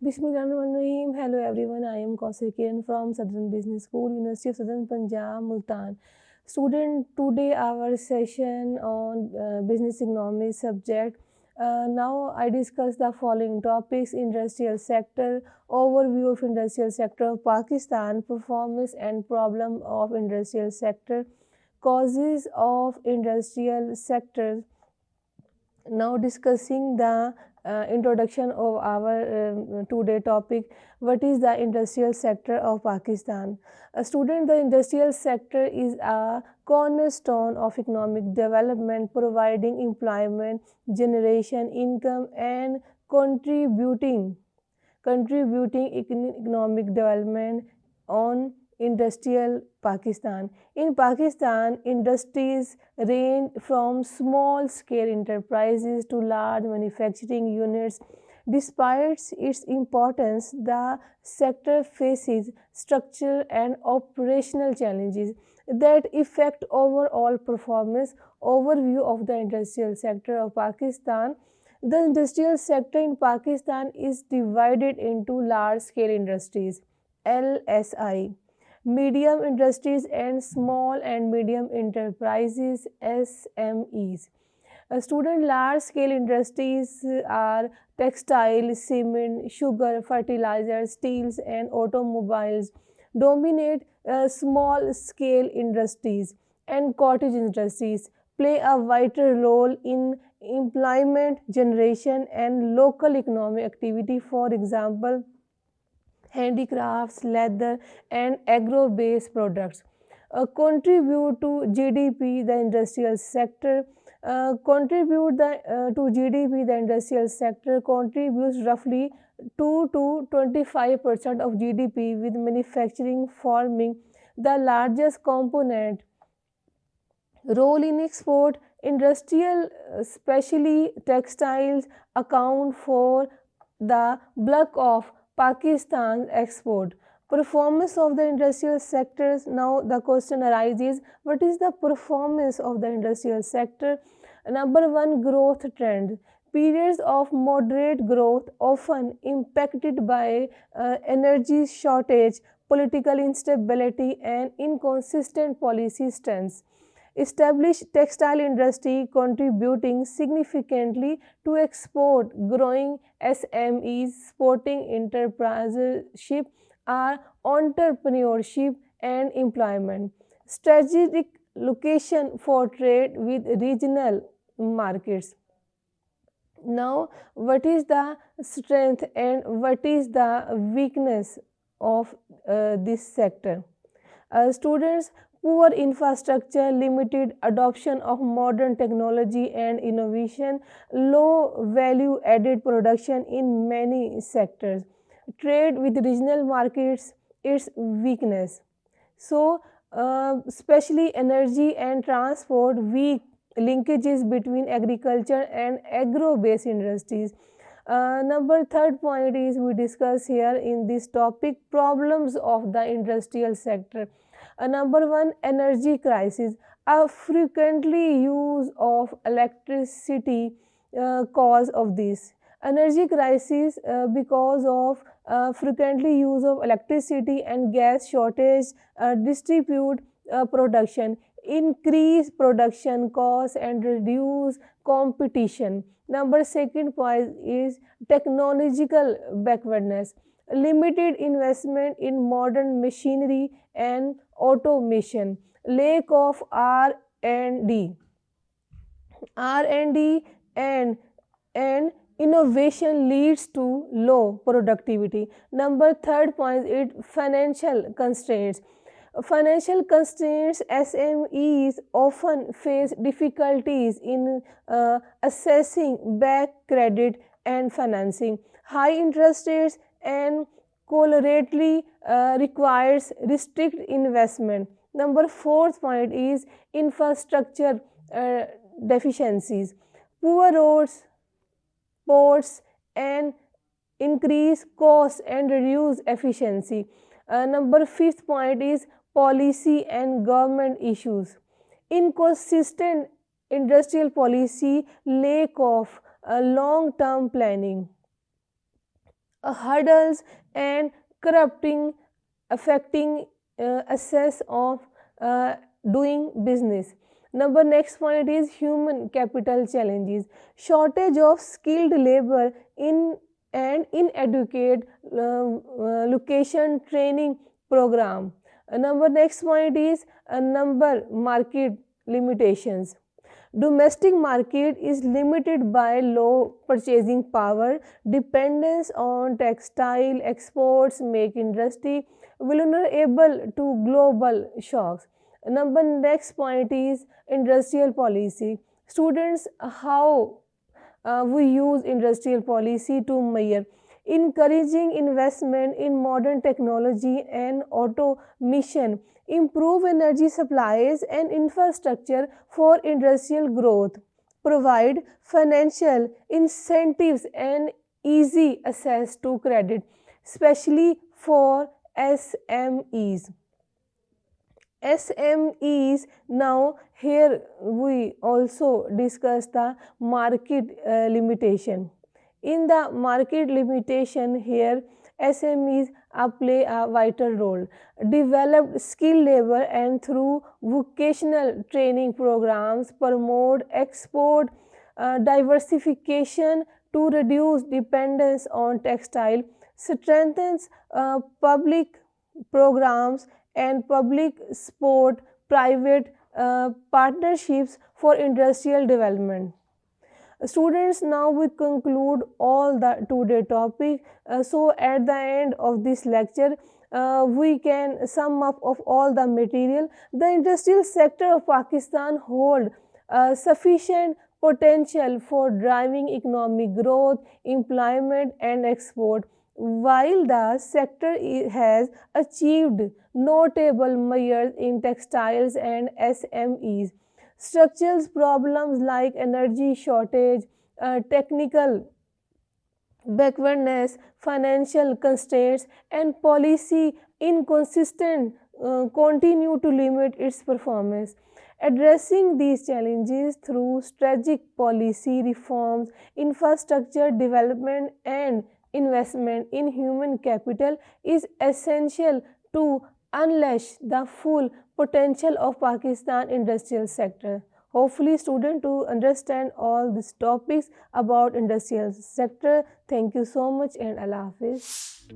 Bismillahirrahmanirrahim. Hello everyone. I am Kausar Kiran from Southern Business School, University of Southern Punjab, Multan. Student, today our session on business economics subject. Now I discuss the following topics: industrial sector, overview of industrial sector of Pakistan, performance and problem of industrial sector, causes of industrial sector. Now discussing the introduction of our today topic, what is the industrial sector of Pakistan. A student, the industrial sector is a cornerstone of economic development, providing employment generation, income, and contributing economic development on industrial Pakistan. In Pakistan, industries range from small scale enterprises to large manufacturing units. Despite its importance, the sector faces structural and operational challenges that affect overall performance. Overview of the industrial sector of Pakistan. The industrial sector in Pakistan is divided into large scale industries LSI, medium industries, and small and medium enterprises SMEs. A student, large scale industries are textile, cement, sugar, fertilizers, steels, and automobiles. Dominate small scale industries and cottage industries play a vital role in employment generation and local economic activity. For example, handicrafts, leather, and agro-based products contribute to GDP. The industrial sector to GDP. The industrial sector contributes roughly 2 to 25% of GDP, with manufacturing forming the largest component. Role in export. Industrial, especially textiles, account for the bulk of Pakistan's export. Performance of the industrial sectors. Now the question arises, what is the performance of the industrial sector? Number one, growth trend. Periods of moderate growth, often impacted by energy shortage, political instability, and inconsistent policy stance. Established textile industry contributing significantly to export. Growing SMEs, sporting entrepreneurship are entrepreneurship and employment. Strategic location for trade with regional markets. Now, what is the strength and what is the weakness of this sector? Students, poor infrastructure, limited adoption of modern technology and innovation, low value added production in many sectors. Trade with regional markets, its weakness. So, especially energy and transport, weak linkages between agriculture and agro-based industries. Number third point is we discuss here in this topic, problems of the industrial sector. Number one, energy crisis. A frequently use of electricity cause of this. Energy crisis because of frequently use of electricity and gas shortage, distribute production, increase production costs, and reduce competition. Number second point is technological backwardness. Limited investment in modern machinery and automation. Lack of R&D. R&D and innovation leads to low productivity. Number third point is financial constraints. Financial constraints, SMEs often face difficulties in assessing back credit and financing. High interest rates and correlatorily requires restrict investment. Number fourth point is infrastructure deficiencies. Poor roads, ports, and increase costs and reduce efficiency. Number fifth point is policy and government issues. Inconsistent industrial policy, lack of long-term planning. hurdles and corrupting affecting access of uh, doing business. Number next point is human capital challenges. Shortage of skilled labor in and inadequate location training program. Number next point is number market limitations. Domestic market is limited by low purchasing power. Dependence on textile exports make industry vulnerable to global shocks. Number next point is industrial policy. Students, how we use industrial policy to measure encouraging investment in modern technology and automation, improve energy supplies and infrastructure for industrial growth, provide financial incentives and easy access to credit, especially for SMEs. SMEs. Now, here we also discuss the market limitation. In the market limitation, here SMEs play a vital role. Developed skilled labor and through vocational training programs promote export diversification to reduce dependence on textile, strengthens public programs and public support private partnerships for industrial development. Students, now we conclude all the today topic. So at the end of this lecture, we can sum up of all the material. The industrial sector of Pakistan hold sufficient potential for driving economic growth, employment and export. While the sector has achieved notable measures in textiles and SMEs, structural problems like energy shortage, technical backwardness, financial constraints, and policy inconsistent continue to limit its performance. Addressing these challenges through strategic policy reforms, infrastructure development, and investment in human capital is essential to unleash the full potential of Pakistan industrial sector. Hopefully, students to understand all these topics about industrial sector. Thank you so much and Allah Hafiz.